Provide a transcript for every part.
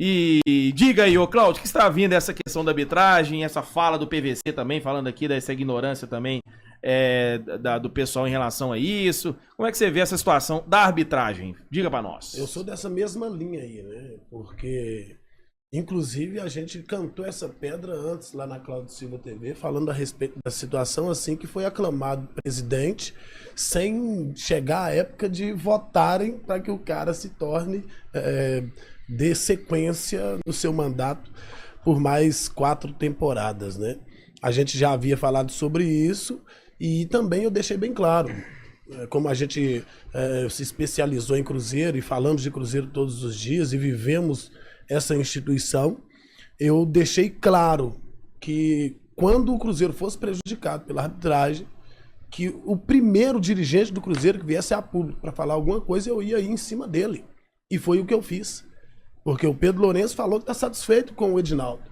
E diga aí, ô Cláudio, que está vindo essa questão da arbitragem, essa fala do PVC também, falando aqui dessa ignorância também do pessoal em relação a isso. Como é que você vê essa situação da arbitragem? Diga pra nós. Eu sou dessa mesma linha aí, né? Porque, inclusive, a gente cantou essa pedra antes lá na Cláudio Silva TV, falando a respeito da situação assim que foi aclamado presidente, sem chegar à época de votarem para que o cara se torne... dê sequência no seu mandato por mais 4 temporadas, né? A gente já havia falado sobre isso e também eu deixei bem claro, como a gente se especializou em Cruzeiro e falamos de Cruzeiro todos os dias e vivemos essa instituição, eu deixei claro que quando o Cruzeiro fosse prejudicado pela arbitragem, que o primeiro dirigente do Cruzeiro que viesse a público para falar alguma coisa, eu ia ir em cima dele. E foi o que eu fiz. Porque o Pedro Lourenço falou que está satisfeito com o Edinaldo.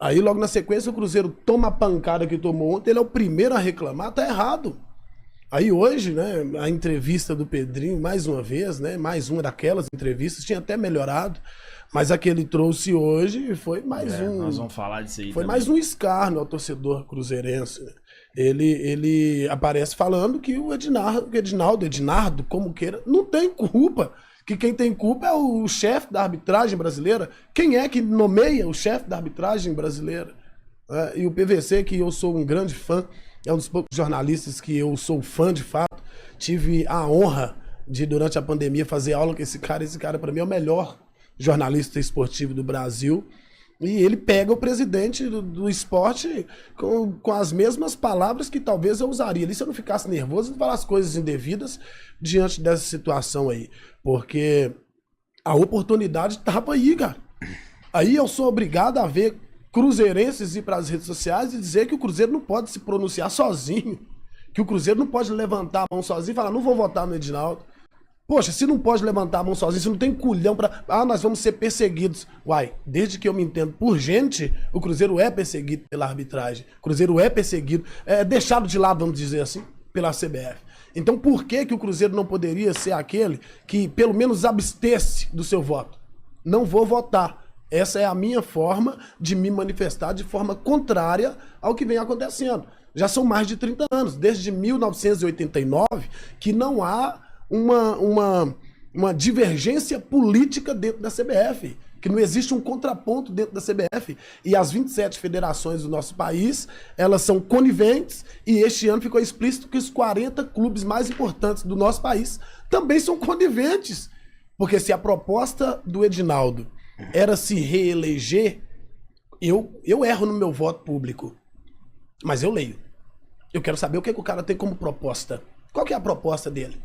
Aí logo na sequência o Cruzeiro toma a pancada que tomou ontem, ele é o primeiro a reclamar, tá errado. Aí hoje, né, a entrevista do Pedrinho, mais uma vez, né, mais uma daquelas entrevistas, tinha até melhorado, mas a que ele trouxe hoje foi mais nós vamos falar disso aí foi também. mais um escárnio ao torcedor cruzeirense. Ele aparece falando que o Edinaldo, como queira, não tem culpa. Que quem tem culpa é o chefe da arbitragem brasileira. Quem é que nomeia o chefe da arbitragem brasileira? E o PVC, que eu sou um grande fã, é um dos poucos jornalistas que eu sou fã de fato. Tive a honra de, durante a pandemia, fazer aula com esse cara. Esse cara, para mim, é o melhor jornalista esportivo do Brasil. E ele pega o presidente do esporte com as mesmas palavras que talvez eu usaria ali se eu não ficasse nervoso e falar as coisas indevidas diante dessa situação aí. Porque a oportunidade estava aí, cara. Aí eu sou obrigado a ver cruzeirenses ir para as redes sociais e dizer que o Cruzeiro não pode se pronunciar sozinho. Que o Cruzeiro não pode levantar a mão sozinho e falar, não vou votar no Edinaldo. Poxa, se não pode levantar a mão sozinho, se não tem culhão pra... nós vamos ser perseguidos. Uai, desde que eu me entendo por gente, o Cruzeiro é perseguido pela arbitragem. O Cruzeiro é perseguido, deixado de lado, vamos dizer assim, pela CBF. Então por que o Cruzeiro não poderia ser aquele que pelo menos abstesse do seu voto? Não vou votar. Essa é a minha forma de me manifestar de forma contrária ao que vem acontecendo. Já são mais de 30 anos, desde 1989, que não há uma divergência política dentro da CBF, que não existe um contraponto dentro da CBF. E as 27 federações do nosso país, elas são coniventes, e este ano ficou explícito que os 40 clubes mais importantes do nosso país também são coniventes. Porque se a proposta do Edinaldo era se reeleger, eu erro no meu voto público, mas eu leio. Eu quero saber o que o cara tem como proposta. Qual que é a proposta dele?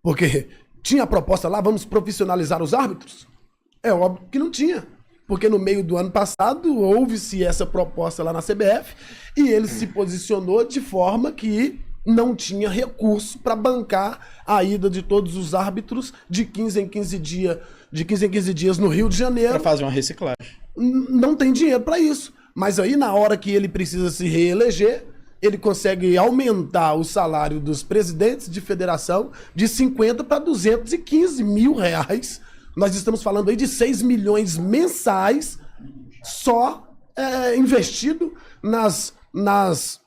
Porque tinha a proposta lá, vamos profissionalizar os árbitros? É óbvio que não tinha. Porque no meio do ano passado houve-se essa proposta lá na CBF e ele se posicionou de forma que não tinha recurso para bancar a ida de todos os árbitros de 15 em 15 dias no Rio de Janeiro. Para fazer uma reciclagem. Não tem dinheiro para isso. Mas aí na hora que ele precisa se reeleger, ele consegue aumentar o salário dos presidentes de federação de 50 para 215 mil reais. Nós estamos falando aí de 6 milhões mensais só investido nas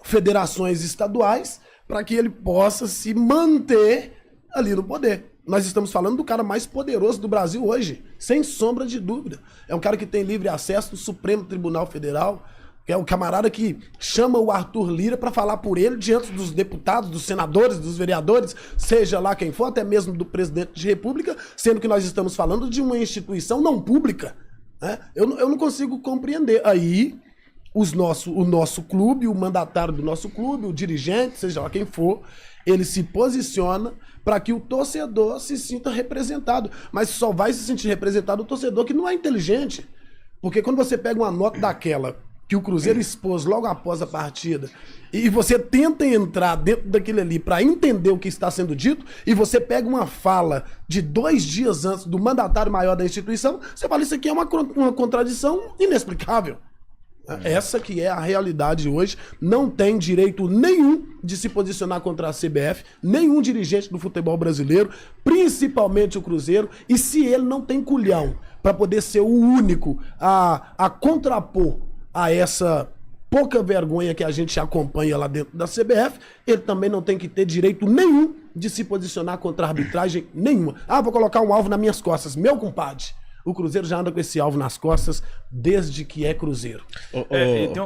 federações estaduais para que ele possa se manter ali no poder. Nós estamos falando do cara mais poderoso do Brasil hoje, sem sombra de dúvida. É um cara que tem livre acesso do Supremo Tribunal Federal, que é o camarada que chama o Arthur Lira para falar por ele diante dos deputados, dos senadores, dos vereadores, seja lá quem for, até mesmo do presidente de república, sendo que nós estamos falando de uma instituição não pública. Né? Eu não consigo compreender. Aí o nosso clube, o mandatário do nosso clube, o dirigente, seja lá quem for, ele se posiciona para que o torcedor se sinta representado. Mas só vai se sentir representado o torcedor que não é inteligente. Porque quando você pega uma nota daquela que o Cruzeiro expôs logo após a partida, e você tenta entrar dentro daquilo ali para entender o que está sendo dito, e você pega uma fala de 2 dias antes do mandatário maior da instituição, você fala, isso aqui é uma contradição inexplicável. Essa que é a realidade hoje. Não tem direito nenhum de se posicionar contra a CBF, nenhum dirigente do futebol brasileiro, principalmente o Cruzeiro, e se ele não tem culhão para poder ser o único a contrapor a essa pouca vergonha que a gente acompanha lá dentro da CBF, ele também não tem que ter direito nenhum de se posicionar contra a arbitragem nenhuma. Ah, vou colocar um alvo nas minhas costas. Meu compadre, o Cruzeiro já anda com esse alvo nas costas desde que é Cruzeiro. Tem